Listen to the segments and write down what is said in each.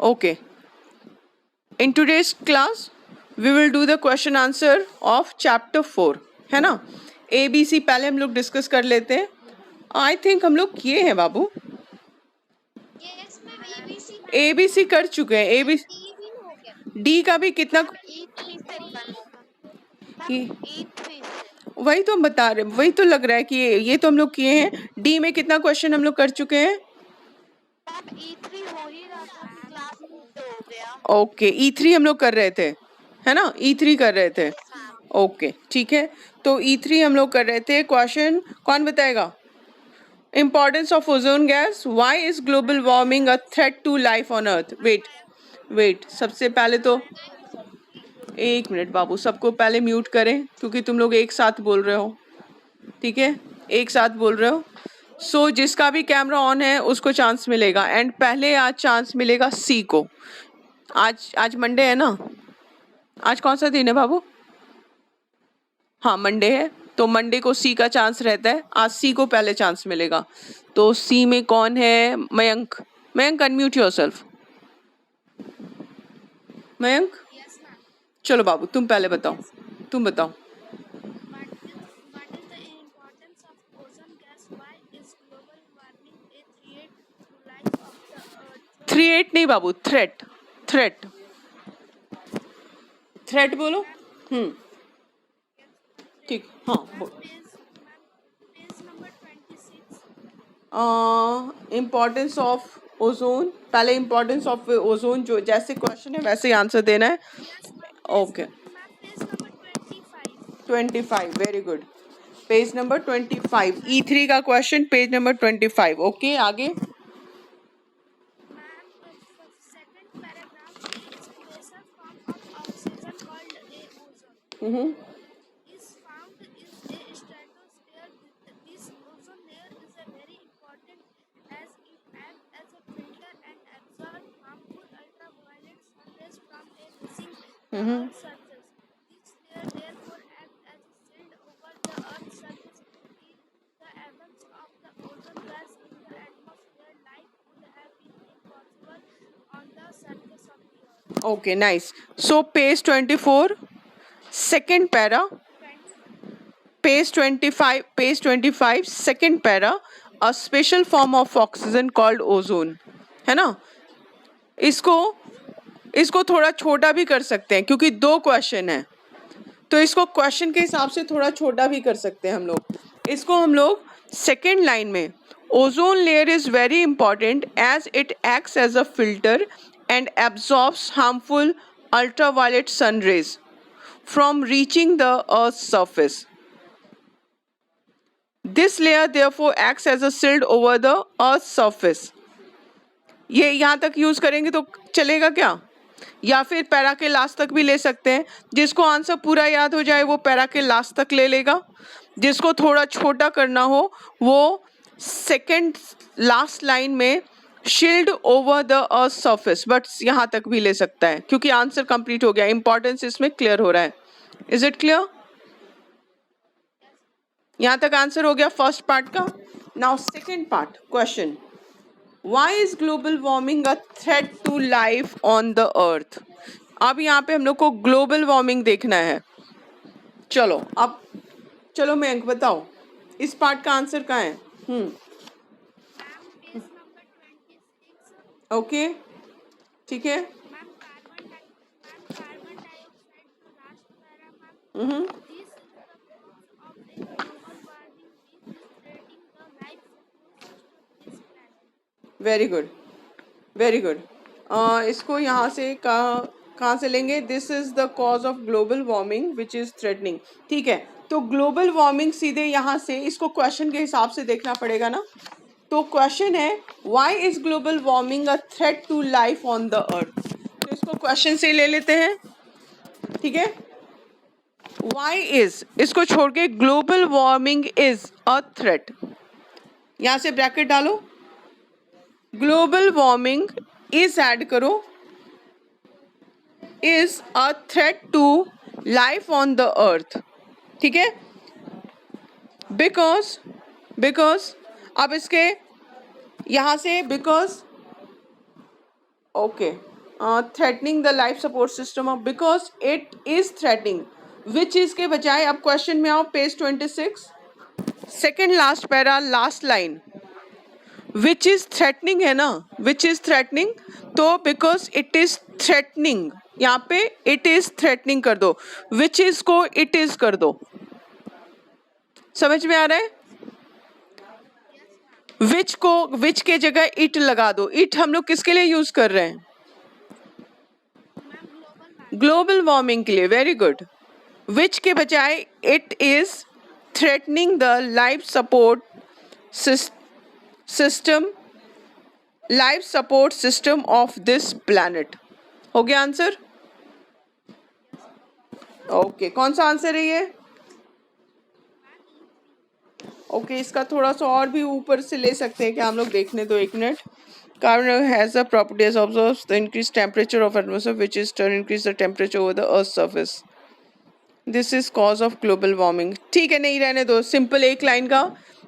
Okay. In today's class, we will do the question answer of chapter 4, है ना. ABC पहले हम लोग डिस्कस कर लेते हैं. आई थिंक हम लोग किए हैं बाबू. ABC कर चुके हैं. ABC डी का भी कितना, वही तो हम बता रहे, वही तो लग रहा है कि ये तो हम लोग किए हैं. डी में कितना क्वेश्चन हम लोग कर चुके हैं. ओके, E3 हम लोग कर रहे थे, है ना. E3 कर रहे थे. ओके, ठीक है. तो E3 हम लोग कर रहे थे. क्वेश्चन कौन बताएगा. Importance of ozone gas. Why is global warming a threat to life on earth. Wait सबसे पहले तो एक मिनट बाबू, सबको पहले म्यूट करें क्योंकि तुम लोग एक साथ बोल रहे हो. ठीक है, एक साथ बोल रहे हो. सो जिसका भी कैमरा ऑन है उसको चांस मिलेगा. एंड पहले आज चांस मिलेगा सी को. आज मंडे है ना. आज कौन सा दिन है बाबू. हाँ मंडे है, तो मंडे को सी का चांस रहता है. आज सी को पहले चांस मिलेगा. तो सी में कौन है. मयंक. Mayank unmute yourself. मयंक चलो बाबू तुम पहले बताओ. तुम बताओ. थ्रेट नहीं बाबू, थ्रेट. थ्रेट थ्रेट बोलो. ठीक. हाँ बोल. Importance of ozone. पहले इम्पोर्टेंस ऑफ ओजोन जो जैसे क्वेश्चन है वैसे ही आंसर देना है. Okay 25. Very good. Page number 25. E3 का क्वेश्चन पेज नंबर 25. ओके आगे. Okay, nice. So page 24, second para. Page 25, second para. A special form of oxygen called ozone. है ना. इसको थोड़ा छोटा भी कर सकते हैं क्योंकि 2 क्वेश्चन है, तो इसको क्वेश्चन के हिसाब से थोड़ा छोटा भी कर सकते हैं हम लोग. इसको हम लोग सेकेंड लाइन में, ozone layer is very important as it acts as a filter and absorbs harmful ultraviolet sun rays from reaching the Earth's surface. This layer therefore acts as a shield over the Earth's surface. ये यहाँ तक use करेंगे तो चलेगा क्या, या फिर para के लास्ट तक भी ले सकते हैं. जिसको आंसर पूरा याद हो जाए वो पैरा के लास्ट तक ले लेगा. जिसको थोड़ा छोटा करना हो वो सेकेंड लास्ट लाइन में shield over the earth surface, but यहाँ तक भी ले सकता है क्योंकि आंसर कंप्लीट हो गया. इंपॉर्टेंस इसमें क्लियर हो रहा है. Is it clear. यहाँ तक आंसर हो गया फर्स्ट पार्ट का. Now second part question. Why is global warming a threat to life on the earth. अब यहाँ पे हम लोग को ग्लोबल वार्मिंग देखना है. चलो मयंक बताओ इस पार्ट का आंसर कहाँ है. ओके ठीक है. Very good, very good. इसको यहाँ से कहाँ से लेंगे. This is the cause of global warming which is threatening. ठीक है, तो ग्लोबल वार्मिंग सीधे यहाँ से इसको क्वेश्चन के हिसाब से देखना पड़ेगा ना. तो क्वेश्चन है why is global warming a threat to life on the earth. तो इसको क्वेश्चन से ले लेते हैं. ठीक है, व्हाई इज, इसको छोड़ के global warming is a threat. यहां से ब्रैकेट डालो. ग्लोबल वार्मिंग इज ऐड करो, is a threat to life on the earth. ठीक है, बिकॉज अब इसके यहां से because. Okay threatening the life support system of, because it is threatening which is के बजाय अब क्वेश्चन में आओ, page 26 second last para last line, which is threatening है ना, विच इज थ्रेटनिंग, तो बिकॉज इट इज थ्रेटनिंग, यहाँ पे इट इज थ्रेटनिंग कर दो, विच इज को इट इज कर दो, समझ में आ रहा है? विच को विच के जगह इट लगा दो, इट हम लोग किसके लिए यूज कर रहे हैं? ग्लोबल वार्मिंग के लिए, वेरी गुड। विच के बजाय it is threatening the life support system, life support system of this planet. हो गया आंसर? ओके, कौन सा आंसर है ये? ओके, इसका थोड़ा सा और भी ऊपर से ले सकते हैं क्या हम लोग, देखने दो एक minute. Carbon has the properties observes the increase temperature of atmosphere which is turn increase the temperature over the earth surface, this is cause of global warming. ठीक है, नहीं रहने दो, सिंपल एक लाइन का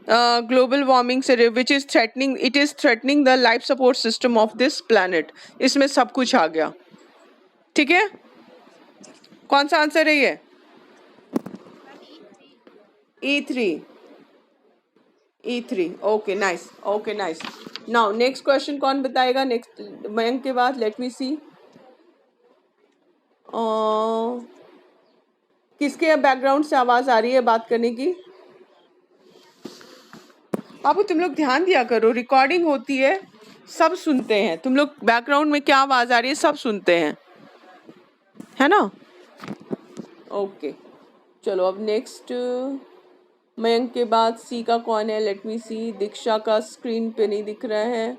ग्लोबल वार्मिंग से विच is threatening, it is threatening the life support system of this planet, इसमें सब कुछ आ गया। ठीक है, कौन सा आंसर है ये? E3, E3, okay nice, okay nice. Now next question कौन बताएगा? नेक्स्ट मयंक के बाद, लेट मी सी किसके बैकग्राउंड से आवाज आ रही है बात करने की? बाबू तुम लोग ध्यान दिया करो, रिकॉर्डिंग होती है, सब सुनते हैं, तुम लोग बैकग्राउंड में क्या आवाज आ रही है सब सुनते हैं, है ना? ओके चलो, अब नेक्स्ट मयंक के बाद सी का कौन है? लेट मी सी, दीक्षा का स्क्रीन पे नहीं दिख रहा है,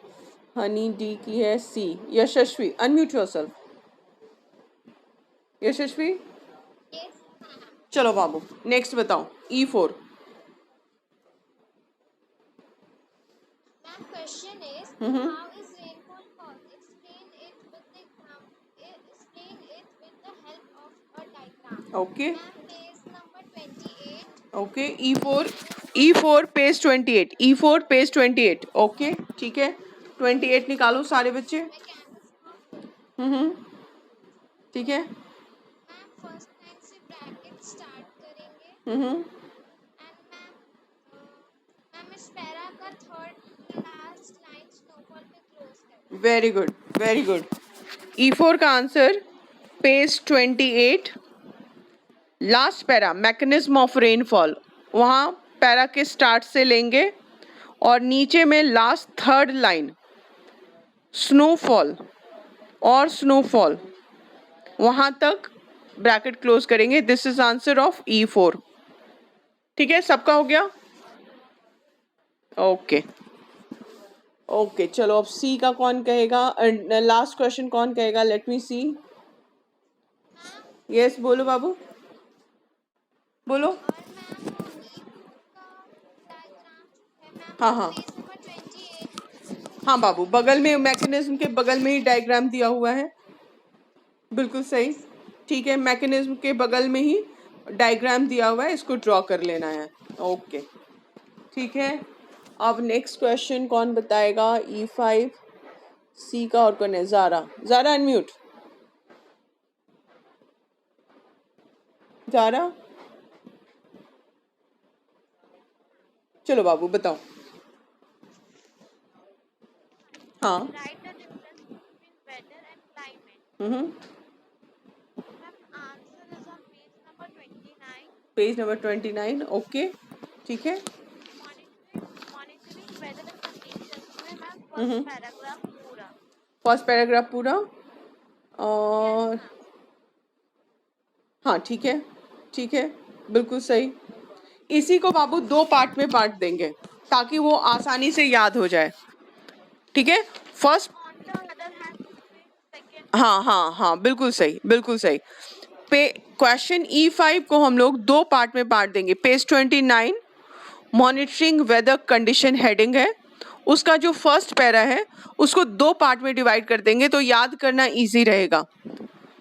हनी डी की है, सी यशस्वी, अनम्यूट योरसेल्फ। यशस्वी चलो बाबू नेक्स्ट बताओ, E4। Question is, how is rainfall caused? Explain it with the help of a diagram. Okay. Page number 28. Okay, E4 page 28, E4 page 28। Okay ठीक है, 28 निकालो सारे बच्चे। ठीक है, फर्स्ट लाइन से ब्रैकेट स्टार्ट करेंगे, हम्म, एंड मैम इस पैरा का थर्ड लास्ट लाइन स्नोफॉल पे क्लोज करें। Very good, very good. E4 का answer page 28 last para, mechanism of rainfall, वहाँ पैरा के स्टार्ट से लेंगे और नीचे में लास्ट थर्ड लाइन स्नोफॉल और स्नोफॉल, वहाँ तक ब्रैकेट क्लोज करेंगे। This is answer of E4। ठीक है, सबका हो गया? ओके ओके चलो, अब सी का कौन कहेगा? लास्ट क्वेश्चन कौन कहेगा? लेट मी सी। यस बोलो बाबू, बोलो। हाँ हाँ हाँ बाबू, बगल में मैकेनिज्म के बगल में ही डायग्राम दिया हुआ है, बिल्कुल सही। ठीक है, मैकेनिज्म के बगल में ही डायग्राम दिया हुआ है, इसको ड्रॉ कर लेना है। ओके ठीक है, अब नेक्स्ट क्वेश्चन कौन बताएगा? E5 सी का और कौन है? ज़ारा, ज़ारा अनम्यूट। ज़ारा चलो बाबू बताओ। हाँ, Write the difference between weather and climate. Hmm, Ma'am, answer is on page number 29. Page number 29। Okay ठीक है, Monitoring weather conditions में मैम फर्स्ट पैराग्राफ पूरा। फर्स्ट पैराग्राफ पूरा, और हाँ ठीक है, ठीक है, बिल्कुल सही। इसी को बाबू दो पार्ट में बांट देंगे ताकि वो आसानी से याद हो जाए। ठीक है, first, On the other hand, second हाँ हाँ हाँ बिल्कुल सही, बिल्कुल सही। पे क्वेश्चन E5 को हम लोग दो पार्ट में बांट देंगे। Page 29 monitoring weather condition heading है, उसका जो फर्स्ट पैरा है उसको दो पार्ट में डिवाइड कर देंगे तो याद करना इजी रहेगा।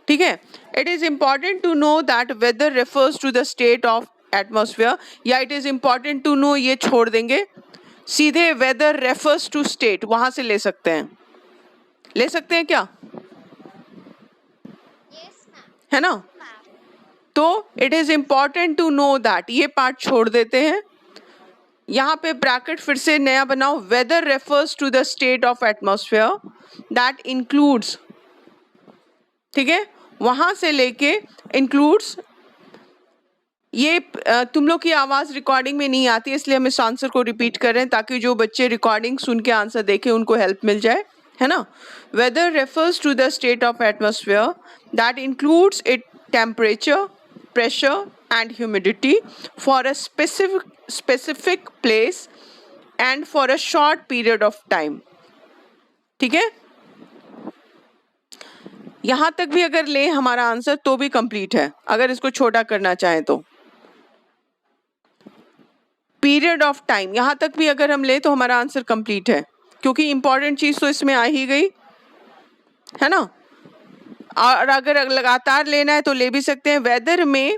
ठीक है, it is important to know that weather refers to the state of atmosphere, या it is important to know ये छोड़ देंगे, सीधे वेदर रेफर्स टू स्टेट वहां से ले सकते हैं, ले सकते हैं क्या? है ना? मैम तो it is important to know that, ये पार्ट छोड़ देते हैं. यहाँ पे ब्रैकेट फिर से नया बनाओ. Weather refers to the state of atmosphere that includes, ठीक है, वहां से लेके इंक्लूड्स. ये तुम लोग की आवाज रिकॉर्डिंग में नहीं आती, इसलिए हम इस आंसर को रिपीट कर रहे हैं ताकि जो बच्चे रिकॉर्डिंग सुन के आंसर देखें उनको हेल्प मिल जाए, है ना? Weather refers to the state of atmosphere that includes it temperature, pressure and humidity for a specific place and for a short period of time. ठीक है, यहां तक भी अगर ले हमारा आंसर तो भी कंप्लीट है. अगर इसको छोटा करना चाहें तो पीरियड ऑफ टाइम यहां तक भी अगर हम ले तो हमारा आंसर कंप्लीट है, क्योंकि इंपॉर्टेंट चीज तो इसमें आ ही गई, है ना? और अगर लगातार लेना है तो ले भी सकते हैं. वेदर में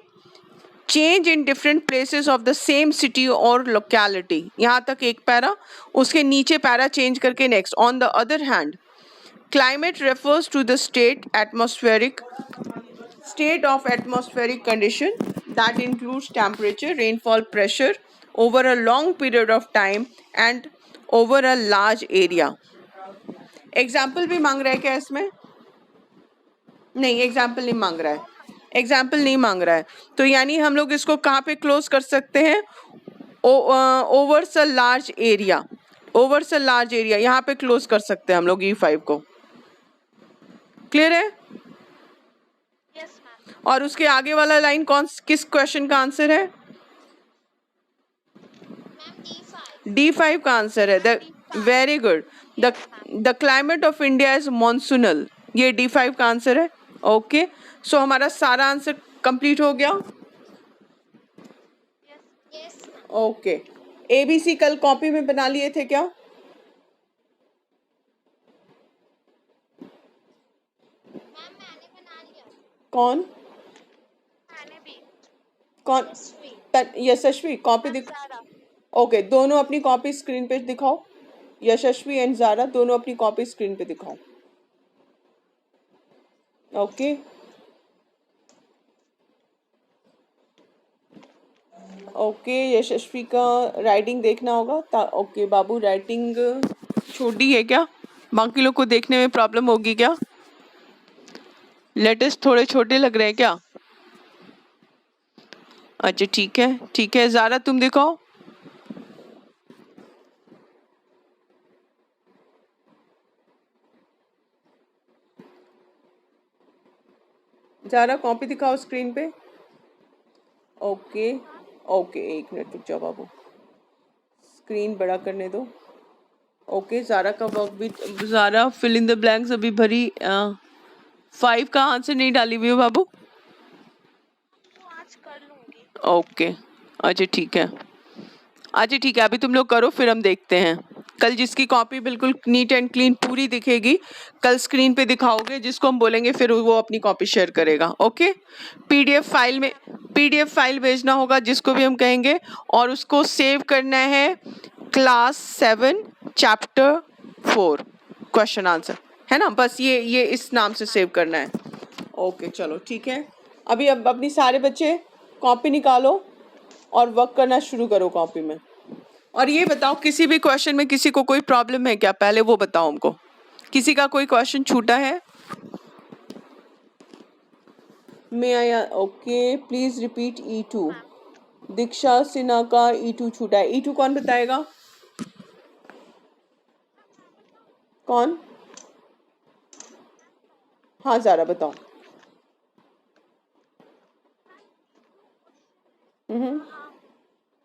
change in different places of the same city और लोकेलिटी, यहाँ तक एक पैरा, उसके नीचे पैरा चेंज करके next. On the other hand climate refers to the state of atmospheric condition that includes temperature, rainfall, pressure over a long period of time and over a large area. Example भी मांग रहा है क्या इसमें? नहीं, example नहीं मांग रहा है. एग्जाम्पल नहीं मांग रहा है, तो यानी हम लोग इसको कहाँ पे क्लोज कर सकते हैं? Overs a large area. Overs a large area यहाँ पे क्लोज कर सकते हैं हम लोग E5 को. क्लियर है? Yes ma'am. और उसके आगे वाला लाइन किस क्वेश्चन का आंसर है? मैम D5 का आंसर है. Very good. The climate of India is monsoonal, ये D5 का आंसर है. ओके, सो हमारा सारा आंसर कंप्लीट हो गया. यस. ओके, ABC कल कॉपी में बना लिए थे क्या? मैम मैंने बना लिया. कौन? मैंने भी. कौन? यशस्वी कॉपी दिख. ज़ारा. ओके, दोनों अपनी कॉपी स्क्रीन पे दिखाओ. यशस्वी एंड ज़ारा दोनों अपनी कॉपी स्क्रीन पे दिखाओ. ओके, ओके, यशस्वी का राइटिंग देखना होगा. ओके बाबू, राइटिंग छोटी है क्या? बाकी लोग को देखने में प्रॉब्लम होगी क्या? लेटेस्ट थोड़े छोटे लग रहे हैं क्या? अच्छा, ठीक है, ठीक है. ज़ारा तुम दिखाओ. ज़ारा कॉपी दिखाओ स्क्रीन पे. ओके, ओके, एक मिनट रुक जाओ बाबू, स्क्रीन बड़ा करने दो. ओके, ज़ारा का वर्क भी. Zara fill in the blanks अभी भरी. 5 का आंसर नहीं डाली हुई हो बाबू? तो आज कर लूंगी. ओके, अच्छा ठीक है. अच्छा ठीक है, अभी तुम लोग करो, फिर हम देखते हैं. कल जिसकी कॉपी बिल्कुल नीट एंड क्लीन पूरी दिखेगी, कल स्क्रीन पे दिखाओगे, जिसको हम बोलेंगे फिर वो अपनी कॉपी शेयर करेगा. ओके, पीडीएफ फाइल भेजना होगा जिसको भी हम कहेंगे, और उसको सेव करना है क्लास 7 चैप्टर 4 क्वेश्चन आंसर, है ना? बस ये इस नाम से सेव करना है. ओके, चलो ठीक है. अभी अब अपनी सारे बच्चे कॉपी निकालो और वर्क करना शुरू करो कॉपी में. और ये बताओ, किसी भी क्वेश्चन में किसी को कोई प्रॉब्लम है क्या? पहले वो बताओ हमको. किसी का कोई क्वेश्चन छूटा है? मैं आया. Okay, please repeat E2. दीक्षा सिन्हा का E2 छूटा है. E2 कौन बताएगा? कौन? हाँ ज़ारा बताओ. हम्म.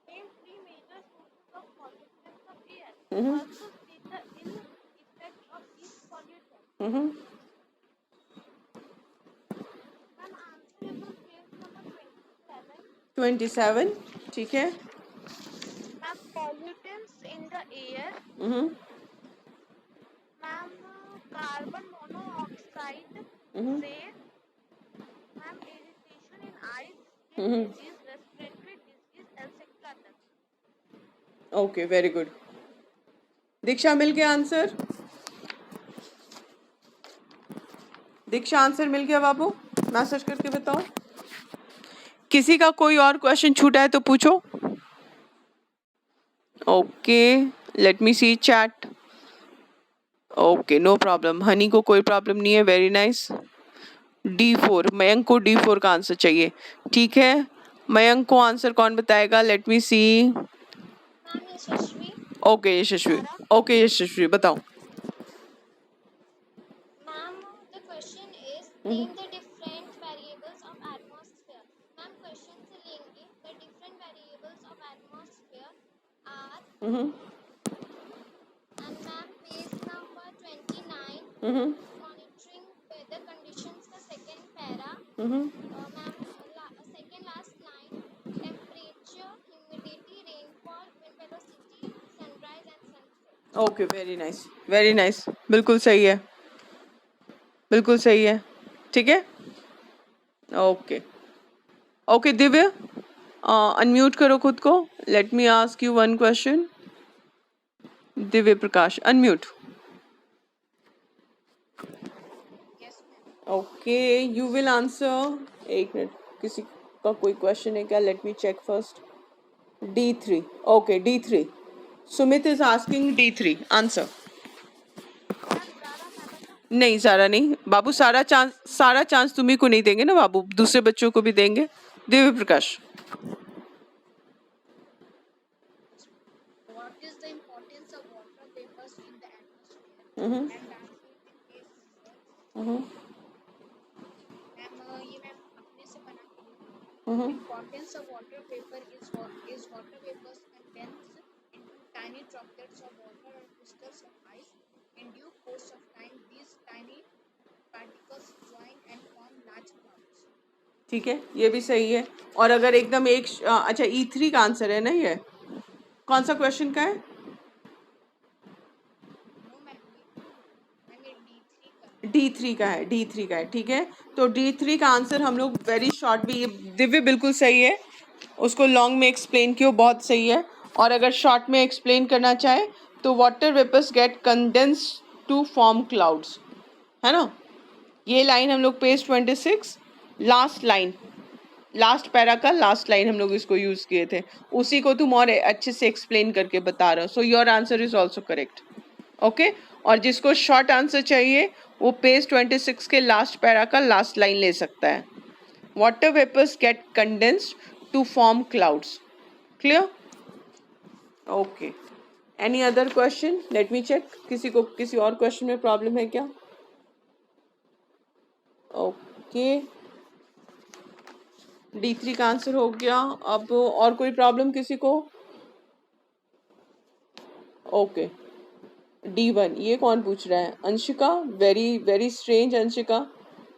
Name three major sources of pollutants of air. Hmm. Also state the ill effect of these pollutants. Hmm. Ma'am, answerable page number 27. 27, ठीक है. Ma'am, pollutants in the air. Hmm. Ma'am, carbon monoxide, hmm. rate. Ma'am, irritation in eyes, skin hmm. disease, respiratory disease, etc. तक. Okay, very good. Diksha मिल गया answer? दीक्षा answer मिल गया बाबू? Message करके बताओ। किसी का कोई और क्वेश्चन छूटा है तो पूछो। Okay, let me see chat. Okay, no problem, Honey को कोई प्रॉब्लम नहीं है, वेरी नाइस। D4, मयंक को D4 का आंसर चाहिए, ठीक है। मयंक को आंसर कौन बताएगा? Let me see. Ma'am Yashasvi. Okay Yashasvi, okay Yashasvi बताओ। Ma'am the question is name the different variables of atmosphere. Ma'am question से लेंगे the different variables of atmosphere are, and ma'am page number 29 monitoring weather conditions का second para. Ma'am second last line temperature, humidity, rainfall, wind velocity, sunrise and sunset. Okay, very nice, very nice, बिल्कुल सही है, बिल्कुल सही है, ठीक है। Okay okay Divya, unmute करो खुद को। Let me ask you one question. Divya Prakash, unmute. Okay, you will answer. एक मिनट, किसी का कोई क्वेश्चन है क्या? Let me check first. D3, okay D3, Sumit is asking D3 answer. नहीं सारा नहीं बाबू, सारा चांस तुम्ही को नहीं देंगे ना बाबू, दूसरे बच्चों को भी देंगे। Divya Prakash, What is the importance of water vapors in the atmosphere? Hmm And translate hmm ma'am ये मैम अपने से बना के लिखी। हम्म Importance of water vapor is water vapors condense into tiny droplets of water or crystals of ice. In due course of time, these tiny particles join and form large clouds. ठीक है, ये भी सही है। और अगर एकदम एक अच्छा E3 का आंसर है ना ये? कौन सा क्वेश्चन का है? No मैम, ये D3 का है। D3 का है, ठीक है। तो D3 का आंसर हम लोग वेरी शॉर्ट भी, ये दिव्य बिल्कुल सही है, उसको लॉन्ग में एक्सप्लेन किया, बहुत सही है। और अगर शॉर्ट में एक्सप्लेन करना चाहे तो water vapours get condense to form clouds, है ना। ये लाइन हम लोग page 26 last line, last para का लास्ट लाइन हम लोग इसको यूज किए थे, उसी को तुम और अच्छे से एक्सप्लेन करके बता रहे हो। So your answer is also correct, okay. और जिसको शॉर्ट आंसर चाहिए वो पेज 26 के लास्ट पैरा का लास्ट लाइन ले सकता है। Water vapours get condensed to form clouds, clear? Okay, any other question? Let me check, किसी को किसी और क्वेश्चन में प्रॉब्लम है क्या? ओके, D3 का आंसर हो गया। अब और कोई प्रॉब्लम किसी को? ओके, D1, ये कौन पूछ रहा है? Anshika, very very strange Anshika.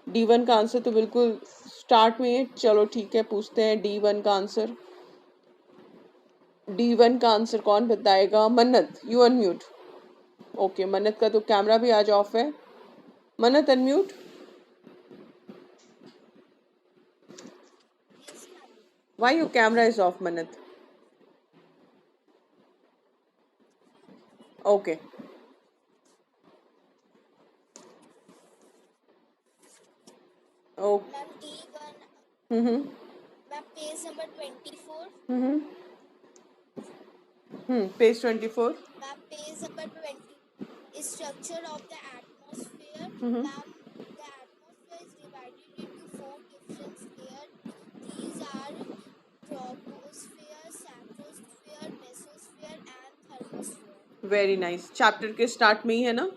D1 का आंसर तो बिल्कुल स्टार्ट में है। चलो ठीक है, पूछते हैं D1 का आंसर। D1 का आंसर कौन बताएगा? मन्नत, यू अनम्यूट। ओके, मन्नत का तो कैमरा भी आज ऑफ है। Mannat unmute. Why your camera is off Mannat? Okay, okay, ma'am D1 hmm ma'am page number 24। Hmm page 24। Ma'am page number 20 structure of the atmosphere. Hmm Ma'am, the atmosphere is divided into 4 different spheres. These are troposphere, stratosphere, mesosphere and thermosphere. Very nice, chapter के start में ही है ना।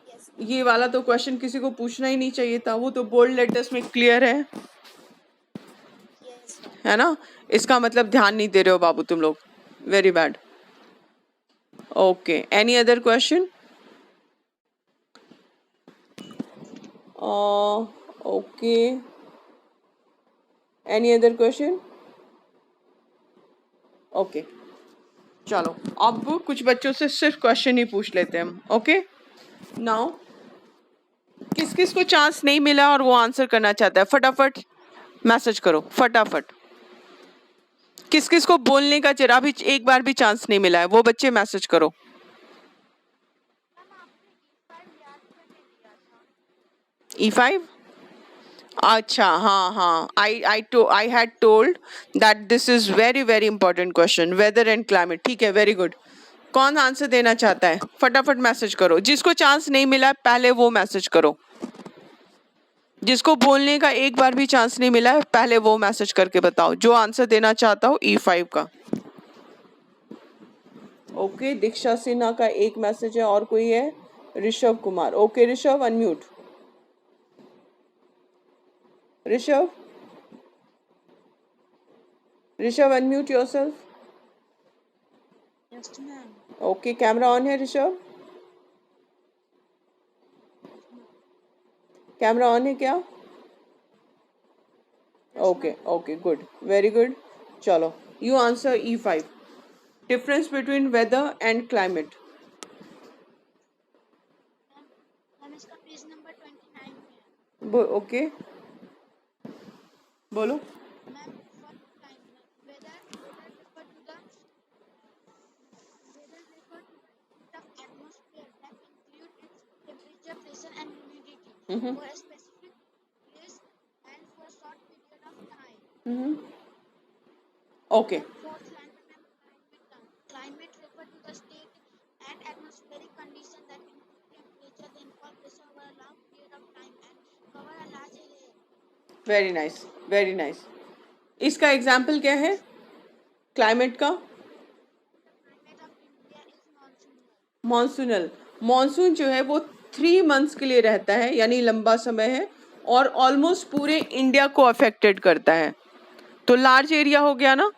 Yes. ये वाला तो question किसी को पूछना ही नहीं चाहिए था, वो तो बोल्ड लेटर्स में क्लियर है, Yes. है ना। इसका मतलब ध्यान नहीं दे रहे हो बाबू तुम लोग, very bad. Okay, any other question? Okay, any other question? Okay, चलो अब कुछ बच्चों से सिर्फ क्वेश्चन ही पूछ लेते हैं हम। ओके, नाउ किस किस को चांस नहीं मिला और वो आंसर करना चाहता है, फटाफट मैसेज करो, फटाफट। किस किस को बोलने का जरा भी एक बार भी चांस नहीं मिला है, वो बच्चे मैसेज करो। E5, अच्छा, हाँ हाँ, I had told that this is very very important question, weather and climate. ठीक है, वेरी गुड. कौन आंसर देना चाहता है? फटाफट मैसेज करो. जिसको चांस नहीं मिला पहले वो मैसेज करो. जिसको बोलने का एक बार भी चांस नहीं मिला है पहले वो मैसेज करके बताओ जो आंसर देना चाहता हो E5 का. ओके, दीक्षा सिन्हा का एक मैसेज है. और कोई है? Rishabh Kumar. Okay Rishabh, unmute. Rishabh, unmute yourself. Yes, ma'am. Okay, camera on है ऋषभ? कैमरा ऑन है क्या? Okay okay, good, very good. चलो, you answer E5. Difference between weather and climate. Ma'am इसका पेज नंबर 29 में है. ओके, बोलो. Ma'am for climate weather refer to the atmosphere that include its temperature, pressure and humidity Mm-hmm. for a specific place and for a short period of time. Okay, For climate refer to the state and atmospheric condition that include temperature, rainfall, pressure over a long period of time and cover a large area. Very nice, very nice. इसका example क्या है climate का? Climate of India is monsoonal. Monsoonal. Monsoon जो है वो 3 months के लिए रहता है, यानी लंबा समय है, और ऑलमोस्ट पूरे इंडिया को अफेक्टेड करता है. तो लार्ज एरिया हो गया ना,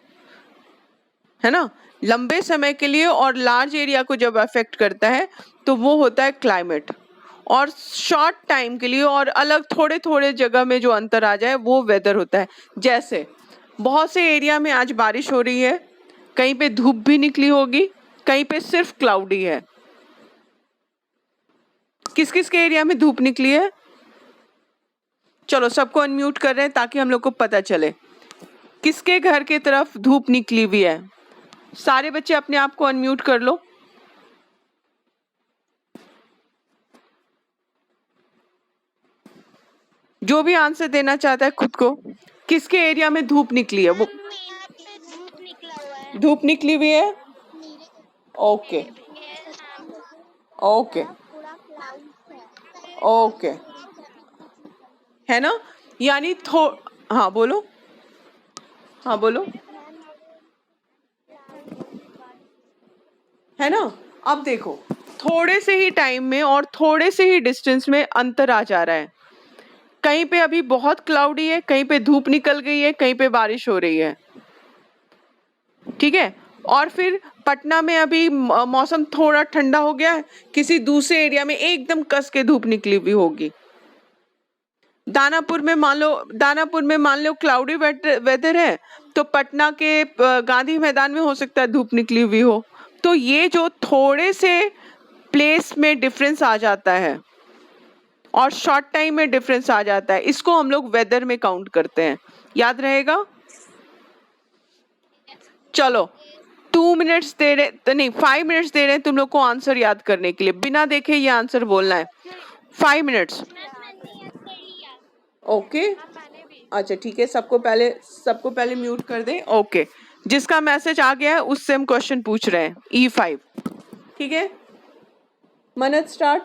है ना? लंबे समय के लिए और लार्ज एरिया को जब अफेक्ट करता है तो वो होता है क्लाइमेट. और शॉर्ट टाइम के लिए और अलग थोड़े थोड़े जगह में जो अंतर आ जाए वो वेदर होता है. जैसे बहुत से एरिया में आज बारिश हो रही है, कहीं पे धूप भी निकली होगी, कहीं पे सिर्फ क्लाउडी है. किस किस के एरिया में धूप निकली है? चलो सबको अनम्यूट कर रहे हैं ताकि हम लोग को पता चले किसके घर की तरफ धूप निकली हुई है. सारे बच्चे अपने आप को अनम्यूट कर लो. जो भी आंसर देना चाहता है खुद को, किसके एरिया में धूप निकली है वो. यहाँ पे धूप निकला हुआ है. धूप निकली हुई है. ओके ओके पूरा क्लाउड है. ओके, है ना? यानी हाँ बोलो, हाँ बोलो, है ना? अब देखो, थोड़े से ही टाइम में और थोड़े से ही डिस्टेंस में अंतर आ जा रहा है. कहीं पे अभी बहुत क्लाउडी है, कहीं पे धूप निकल गई है, कहीं पे बारिश हो रही है. ठीक है. और फिर पटना में अभी मौसम थोड़ा ठंडा हो गया है, किसी दूसरे एरिया में एकदम कस के धूप निकली हुई होगी. दानापुर में मान लो क्लाउडी वेदर है, तो पटना के गांधी मैदान में हो सकता है धूप निकली हुई हो. तो ये जो थोड़े से प्लेस में डिफरेंस आ जाता है और शॉर्ट टाइम में डिफरेंस आ जाता है, इसको हम लोग वेदर में काउंट करते हैं. याद रहेगा? चलो 2 मिनट्स दे रहे, नहीं 5 मिनट्स दे रहे हैं तुम लोग को आंसर याद करने के लिए. बिना देखे ये आंसर बोलना है. 5 मिनट्स. ओके, अच्छा ठीक है. सबको पहले म्यूट कर दें. ओके, जिसका मैसेज आ गया है उससे हम क्वेश्चन पूछ रहे हैं E5. ठीक है, Mannat start.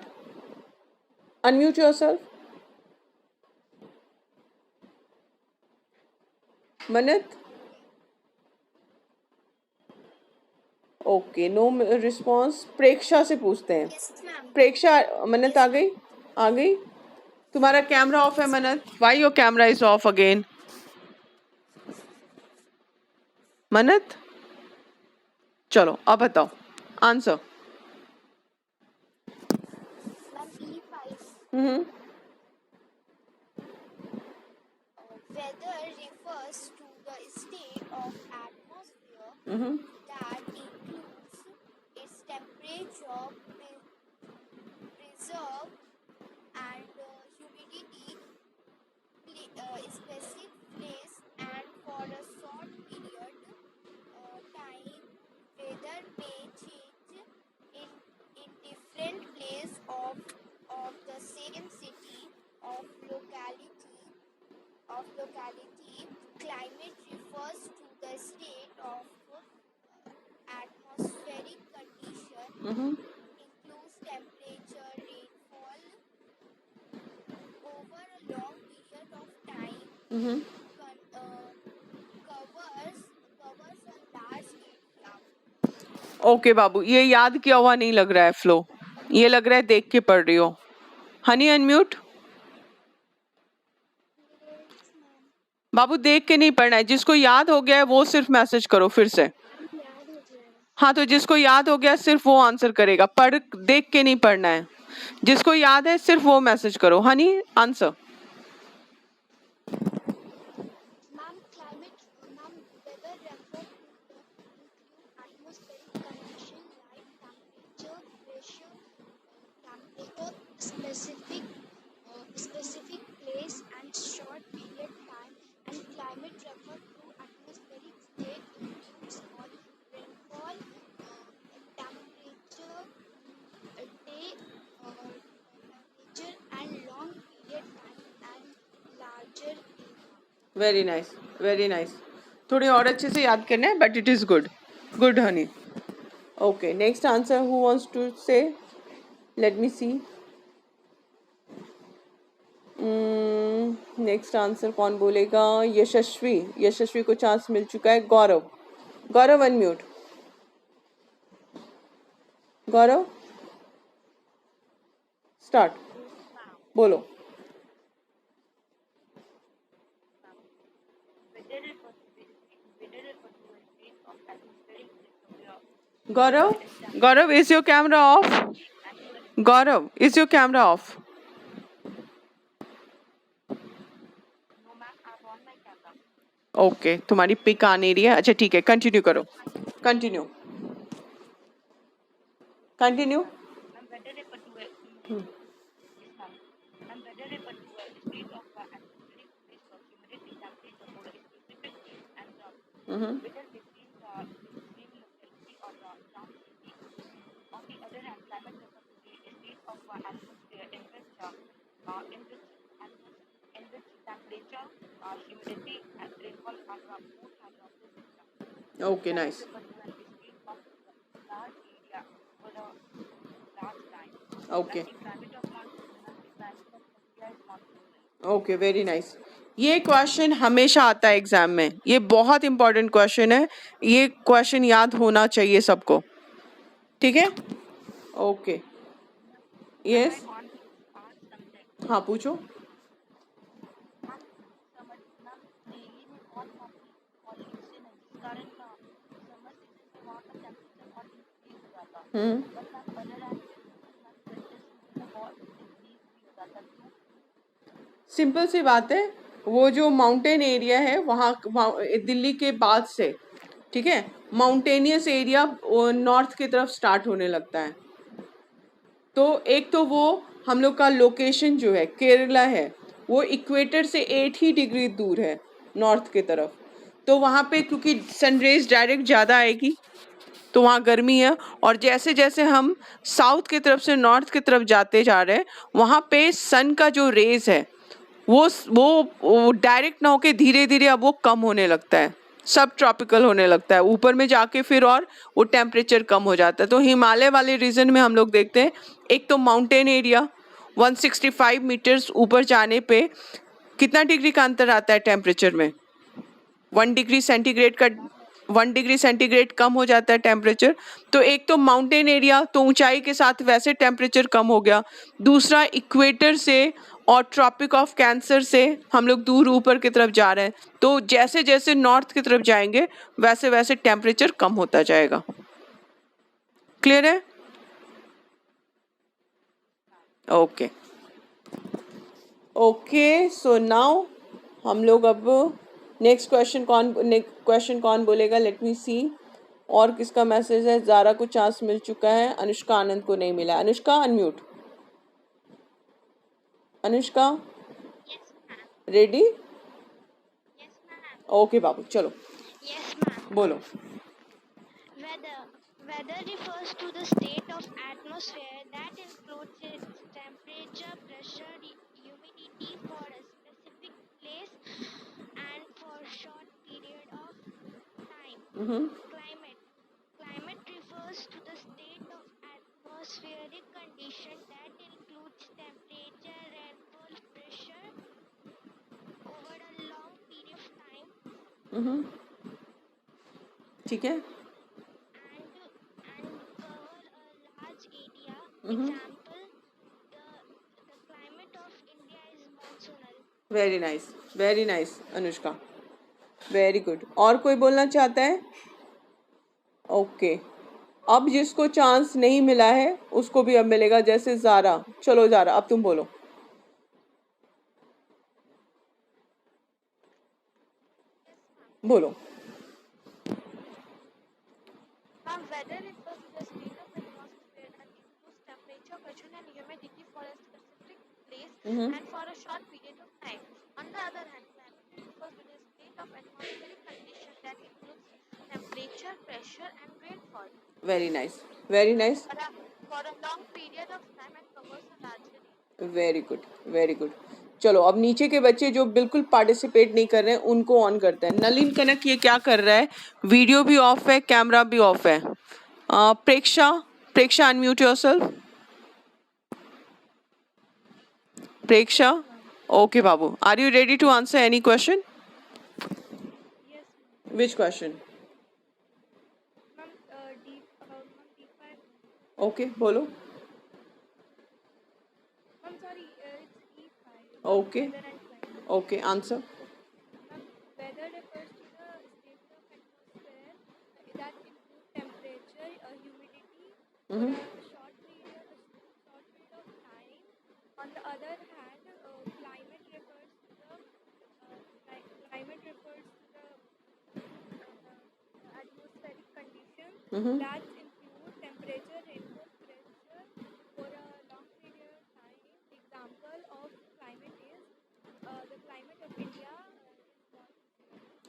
Unmute yourself. Mannat. Okay, no response. Preksha से पूछते हैं. प्रेक्षा, मनत आ गई? आ गई. तुम्हारा कैमरा ऑफ है Mannat. Why your camera is off again? Mannat, चलो अब बताओ answer. E5. Weather refers to the state of atmosphere that includes its temperature, pressure, and humidity, specific place, and for a short period time. Weather may change in different places of the same city of locality covers a large area. Okay बाबू, ये याद किया हुआ नहीं लग रहा है flow, ये लग रहा है देख के पढ़ रही हो. हनी अनम्यूट. बाबू देख के नहीं पढ़ना है, जिसको याद हो गया है वो सिर्फ मैसेज करो फिर से. हाँ, तो जिसको याद हो गया सिर्फ वो आंसर करेगा, पढ़ देख के नहीं पढ़ना है. जिसको याद है सिर्फ वो मैसेज करो. Honey answer. Ma'am, weather refer to the include atmospheric condition like temperature, specific place and short period time, and climate refer to atmospheric state includes all rainfall, temperature, day, temperature and long period time and larger area. Very nice, very nice. थोड़ी और अच्छे से याद करना है, but it is good. Good honey. Okay, next answer who wants to say. Let me see. Next answer कौन बोलेगा? यशस्वी. यशस्वी को चांस मिल चुका है. गौरव. गौरव अनम्यूट. गौरव स्टार्ट. बोलो. Gaurav, Gaurav, is your camera off? Gaurav, is your camera off? Okay, तुम्हारी pick आ नहीं रही है. अच्छा ठीक है, कंटिन्यू करो. Continue. Continue. Okay nice. Okay. Okay, very nice. ये क्वेश्चन हमेशा आता है एग्जाम में. ये बहुत इंपॉर्टेंट क्वेश्चन है. ये क्वेश्चन याद होना चाहिए सबको. ठीक है. ओके. यस. हाँ पूछो. सिंपल सी बात है, वो जो माउंटेन एरिया है वहाँ दिल्ली के बाद से, ठीक है, माउंटेनियस एरिया नॉर्थ की तरफ स्टार्ट होने लगता है. तो एक तो वो हम लोग का लोकेशन जो है केरला है, वो इक्वेटर से 8 ही डिग्री दूर है नॉर्थ की तरफ. तो वहाँ पे क्योंकि सनरेज डायरेक्ट ज़्यादा आएगी तो वहाँ गर्मी है. और जैसे जैसे हम साउथ की तरफ से नॉर्थ की तरफ जाते जा रहे हैं, वहाँ पे सन का जो रेज है वो डायरेक्ट ना होके धीरे धीरे अब वो कम होने लगता है, सब ट्रॉपिकल होने लगता है. ऊपर में जाके फिर और वो टेम्परेचर कम हो जाता है. तो हिमालय वाले रीजन में हम लोग देखते हैं, एक तो माउंटेन एरिया 165 मीटर्स ऊपर जाने पे कितना डिग्री का अंतर आता है टेम्परेचर में? 1 डिग्री सेंटीग्रेड कम हो जाता है टेम्परेचर. तो एक तो माउंटेन एरिया, तो ऊंचाई के साथ वैसे टेम्परेचर कम हो गया. दूसरा इक्वेटर से और ट्रॉपिक ऑफ कैंसर से हम लोग दूर ऊपर की तरफ जा रहे हैं. तो जैसे जैसे नॉर्थ की तरफ जाएंगे वैसे वैसे टेम्परेचर कम होता जाएगा. क्लियर है? ओके. ओके, सो नाउ हम लोग अब नेक्स्ट क्वेश्चन कौन बोलेगा? लेट मी सी. और किसका मैसेज है? ज़ारा को चांस मिल चुका है, अनुष्का आनंद को नहीं मिला. Anushka unmute. Anushka ready? Okay बाबू चलो. Yes, ma'am. बोलो. Weather refers to the state of atmosphere that includes its temperature, pressure, humidity for a specific place and for short period of time. Climate refers to the state of atmospheric condition that includes temperature, rainfall, pressure over a long ठीक है. and cover a large area. Example, the climate of India is monsoonal. Very nice Anushka, very good. और कोई बोलना चाहता है? Okay. अब जिसको chance नहीं मिला है उसको भी अब मिलेगा, जैसे ज़ारा. चलो ज़ारा, अब तुम बोलो. बोलो. Weather refers to the state of atmosphere that includes temperature, pressure, and humidity for a specific place and for a short period of time. On the other hand, climate refers to the state of atmospheric condition that includes temperature, pressure, and rainfall very nice, very nice. for a long period of time and covers a large area. Very good, very good. चलो अब नीचे के बच्चे जो बिल्कुल participate नहीं कर रहे हैं उनको ऑन करते हैं. नलिन कनक ये क्या कर रहा है? वीडियो भी ऑफ है, कैमरा भी ऑफ है. Preksha unmute yourself. Preksha, okay बाबू. Are you ready to answer any question? Yes, which question? ma'am. D5. Okay बोलो. I'm sorry, it's E5. Okay, Weather and climate. Okay answer. Weather refers to the state of atmosphere that includes temperature, humidity for a short period of time. On the other hand, climate refers to the atmospheric conditions that include temperature, rainfall, pressure for a long period of time. Example of climate is the climate of India.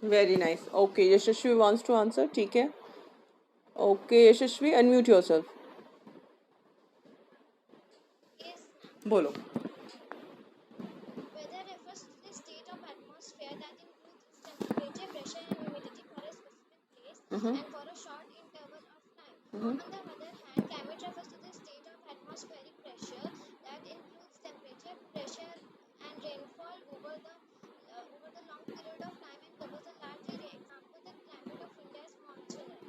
Very nice. Okay Yashasvi wants to answer. ठीक है. Okay Yashasvi unmute yourself. Yes, बोलो. weather refers to the state of atmosphere that includes temperature, pressure, and humidity for a specific place and for a short interval of time. On the other hand, climate refers to the state of atmospheric pressure that includes temperature, pressure, and rainfall over the long period of time and covers a large area. Example, the climate of India is monsoonal.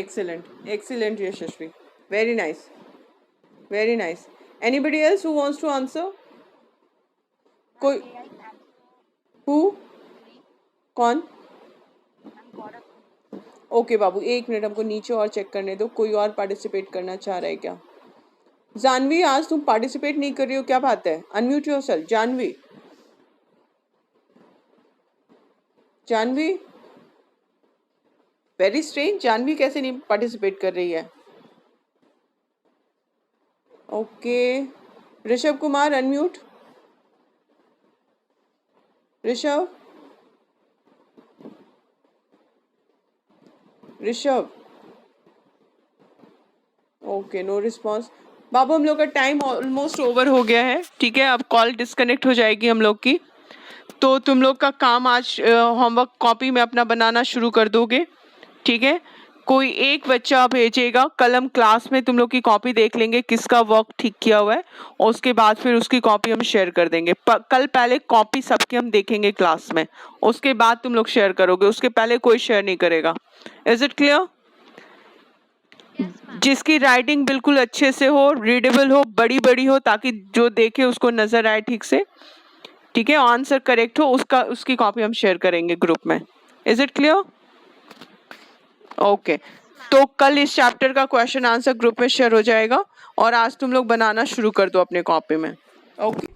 Excellent, excellent Yashasvi. Very nice, very nice. Anybody else who wants to answer? कोई? Who? कौन? Okay बाबू, एक minute हमको नीचे और check करने दो. कोई और पार्टिसिपेट करना चाह रहा है क्या? जानवी, आज तुम पार्टिसिपेट नहीं कर रही हो, क्या बात है? Unmute yourself. Janvi, Janvi, very strange. Janvi कैसे नहीं पार्टिसिपेट कर रही है? Okay. Rishabh Kumar unmute. Rishabh, Rishabh. Okay, no response. बाबू हम लोग का टाइम ऑलमोस्ट ओवर हो गया है. ठीक है, अब कॉल डिस्कनेक्ट हो जाएगी हम लोग की. तो तुम लोग का काम आज होमवर्क कॉपी में अपना बनाना शुरू कर दोगे. ठीक है, कोई एक बच्चा भेजेगा. कल हम क्लास में तुम लोग की कॉपी देख लेंगे किसका वर्क ठीक किया हुआ है, और उसके बाद फिर उसकी कॉपी हम शेयर कर देंगे. कल पहले कॉपी सबकी हम देखेंगे क्लास में, उसके बाद तुम लोग शेयर करोगे. उसके पहले कोई शेयर नहीं करेगा. Is it clear? जिसकी राइटिंग बिल्कुल अच्छे से हो, रीडेबल हो, बड़ी बड़ी हो, ताकि जो देखे उसको नजर आए ठीक से. ठीक है, आंसर करेक्ट हो, उसकी कॉपी हम शेयर करेंगे ग्रुप में. Is it clear? ओके. तो कल इस चैप्टर का क्वेश्चन आंसर ग्रुप में शेयर हो जाएगा, और आज तुम लोग बनाना शुरू कर दो अपने कॉपी में. ओके.